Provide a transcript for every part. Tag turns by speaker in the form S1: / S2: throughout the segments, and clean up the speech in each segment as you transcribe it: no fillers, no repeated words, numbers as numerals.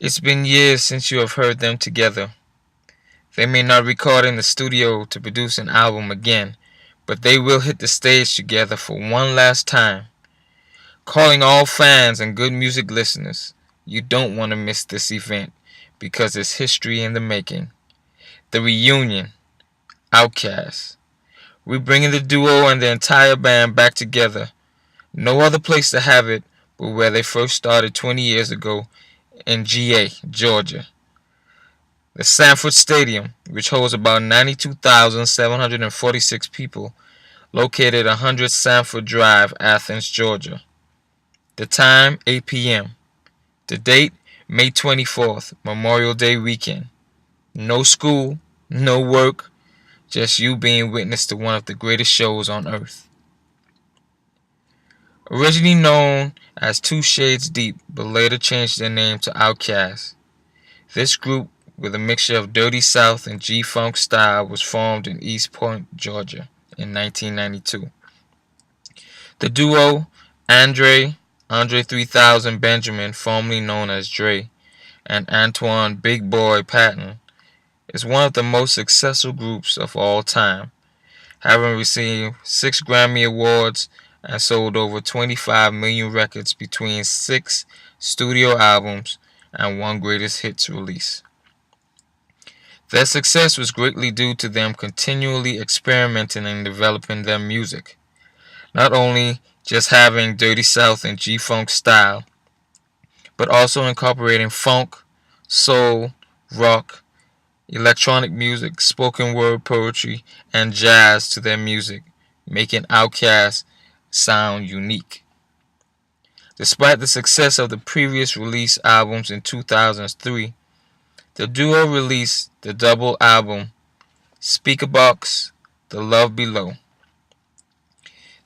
S1: It's been years since you have heard them together. They may not record in the studio to produce an album again, but they will hit the stage together for one last time. Calling all fans and good music listeners, you don't want to miss this event because it's history in the making. The reunion, OutKast. We're bringing the duo and the entire band back together. No other place to have it but where they first started 20 years ago in GA, Georgia. The Sanford Stadium, which holds about 92,746 people, located 100 Sanford Drive, Athens, Georgia. The time, 8 p.m. The date, May 24th, Memorial Day weekend. No school, no work, just you being witness to one of the greatest shows on earth. Originally known as Two Shades Deep, but later changed their name to OutKast, this group, with a mixture of Dirty South and G-Funk style, was formed in East Point, Georgia in 1992. The duo, Andre 3000 Benjamin, formerly known as Dre, and Antoine Big Boy Patton, is one of the most successful groups of all time, having received 6 Grammy Awards and sold over 25 million records between 6 studio albums and 1 greatest hits release. Their success was greatly due to them continually experimenting and developing their music, not only just having Dirty South and G-Funk style, but also incorporating funk, soul, rock, electronic music, spoken word poetry, and jazz to their music, making OutKast sound unique. Despite the success of the previous release albums in 2003, the duo released the double album Speakerboxxx, The Love Below.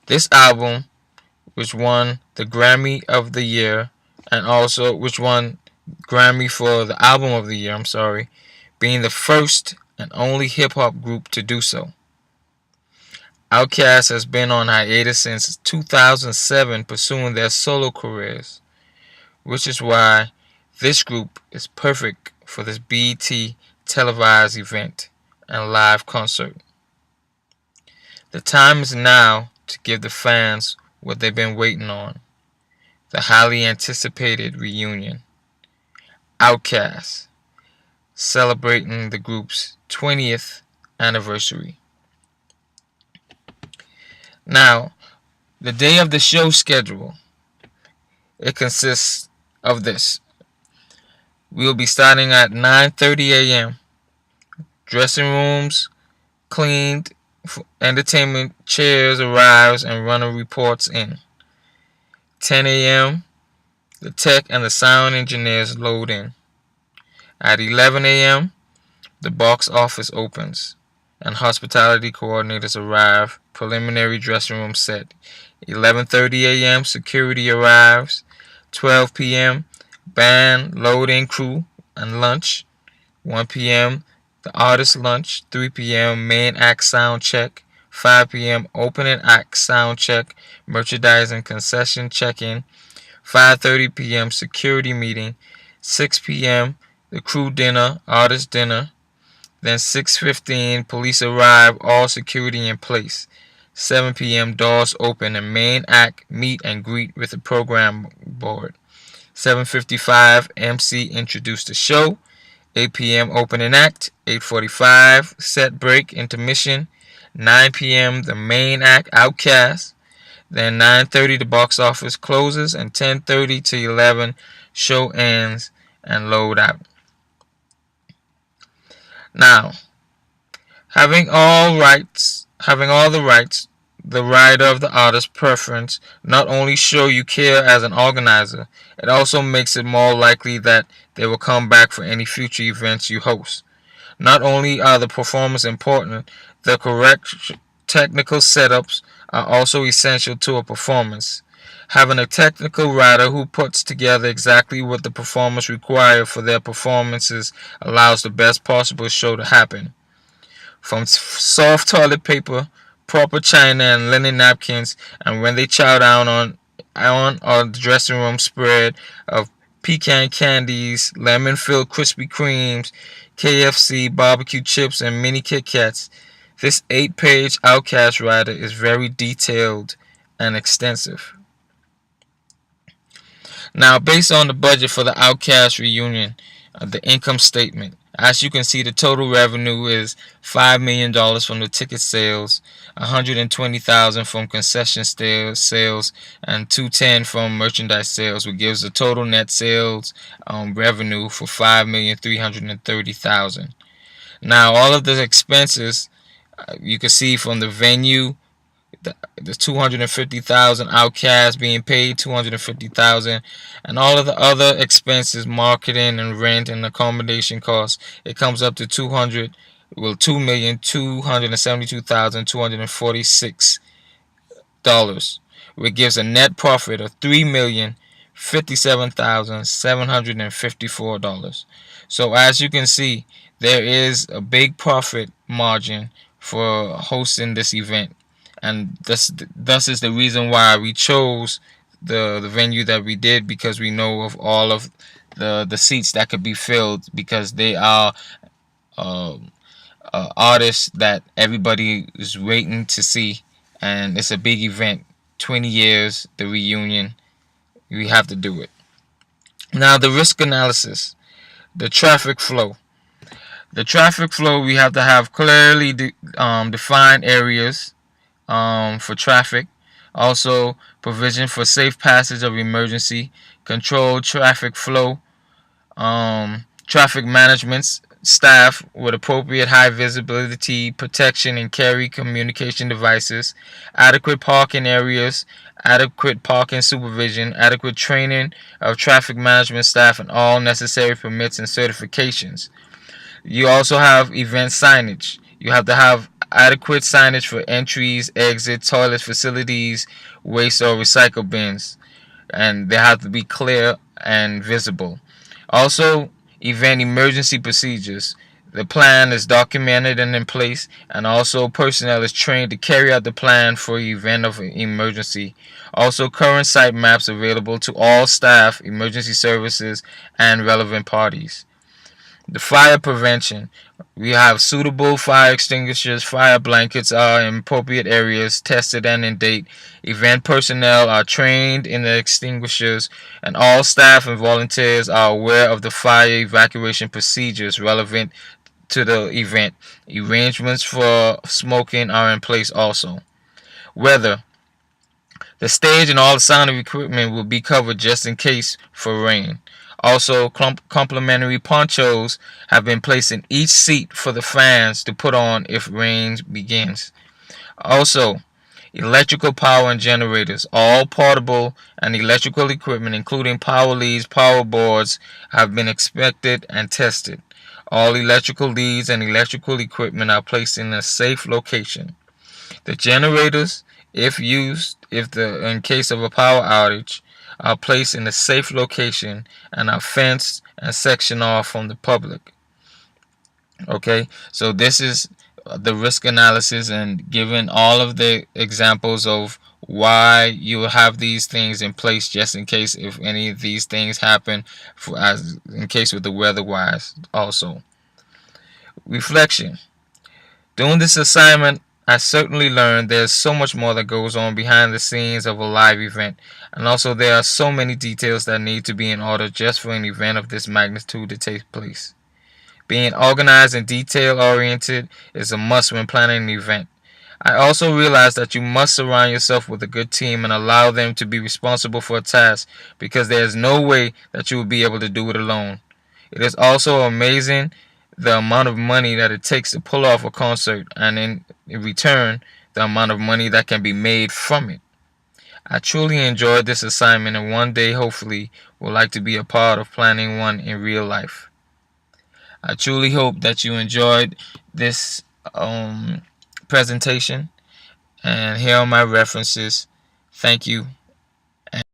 S1: This album, which won the Grammy of the Year, and also which won Grammy for the Album of the Year, being the first and only hip-hop group to do so. OutKast has been on hiatus since 2007 pursuing their solo careers, which is why this group is perfect for this BET televised event and live concert. The time is now to give the fans what they've been waiting on, the highly anticipated reunion. OutKast, celebrating the group's 20th anniversary. Now, the day of the show schedule, it consists of this. We will be starting at 9:30 a.m. Dressing rooms cleaned, entertainment chairs arrives and runner reports in. 10 a.m. The tech and the sound engineers load in. At 11 a.m. the box office opens and hospitality coordinators arrive. Preliminary dressing room set. 11:30 a.m. security arrives. 12 p.m. band, load-in crew, and lunch. 1 p.m. the artist lunch. 3 p.m. main act sound check. 5 p.m. opening act sound check, merchandising concession check-in. 5:30 p.m. security meeting. 6 p.m. the crew dinner, artist dinner. Then 6:15 police arrive, all security in place. 7 p.m. doors open and main act meet and greet with the program board. 7:55 MC introduce the show. 8 p.m. opening act. 8:45 set break intermission. 9 p.m. the main act OutKast. Then 9:30 the box office closes and 10:30 to 11 show ends and load out. Now, having all the rights, the rider of the artist's preference not only show you care as an organizer, it also makes it more likely that they will come back for any future events you host. Not only are the performers important, the correct technical setups are also essential to a performance. Having a technical writer who puts together exactly what the performers require for their performances allows the best possible show to happen. From soft toilet paper, proper china and linen napkins, and when they chow down on the dressing room spread of pecan candies, lemon-filled Krispy Kremes, KFC barbecue chips, and mini Kit Kats. This 8-page OutKast rider is very detailed and extensive. Now, based on the budget for the OutKast reunion, the income statement. As you can see, the total revenue is $5 million from the ticket sales, $120,000 from concession sales, and $210,000 from merchandise sales, which gives a total net sales revenue for $5,330,000. Now, all of the expenses you can see from the venue, the 250,000 OutKast being paid 250,000, and all of the other expenses, marketing and rent and accommodation costs, it comes up to 2,272,246, which gives a net profit of $3,057,754. So as you can see, there is a big profit margin for hosting this event, and thus is the reason why we chose the venue that we did, because we know of all of the seats that could be filled, because they are artists that everybody is waiting to see, and it's a big event. 20 years, the reunion, we have to do it. Now, the risk analysis, the traffic flow. The traffic flow, we have to have clearly defined areas for traffic. Also, provision for safe passage of emergency, control traffic flow, traffic management staff with appropriate high visibility protection and carry communication devices, adequate parking areas, adequate parking supervision, adequate training of traffic management staff, and all necessary permits and certifications. You also have event signage. You have to have adequate signage for entries, exits, toilets, facilities, waste or recycle bins, and they have to be clear and visible. Also, event emergency procedures. The plan is documented and in place, and also personnel is trained to carry out the plan for event of emergency. Also, current site maps available to all staff, emergency services, and relevant parties. The fire prevention. We have suitable fire extinguishers, fire blankets are in appropriate areas, tested and in date. Event personnel are trained in the extinguishers, and all staff and volunteers are aware of the fire evacuation procedures relevant to the event. Arrangements for smoking are in place also. Weather. The stage and all the sound equipment will be covered just in case for rain. Also, complimentary ponchos have been placed in each seat for the fans to put on if rain begins. Also, electrical power and generators. All portable and electrical equipment, including power leads, power boards, have been inspected and tested. All electrical leads and electrical equipment are placed in a safe location. The generators, if used, in case of a power outage, are placed in a safe location and are fenced and sectioned off from the public. Okay, so this is the risk analysis, and given all of the examples of why you have these things in place just in case if any of these things happen, as in case with the weather-wise. Also, reflection. Doing this assignment, I certainly learned there's so much more that goes on behind the scenes of a live event, and also there are so many details that need to be in order just for an event of this magnitude to take place. Being organized and detail-oriented is a must when planning an event. I also realized that you must surround yourself with a good team and allow them to be responsible for a task, because there is no way that you will be able to do it alone. It is also amazing the amount of money that it takes to pull off a concert, and in return, the amount of money that can be made from it. I truly enjoyed this assignment, and one day, hopefully, would like to be a part of planning one in real life. I truly hope that you enjoyed this presentation, and here are my references. Thank you.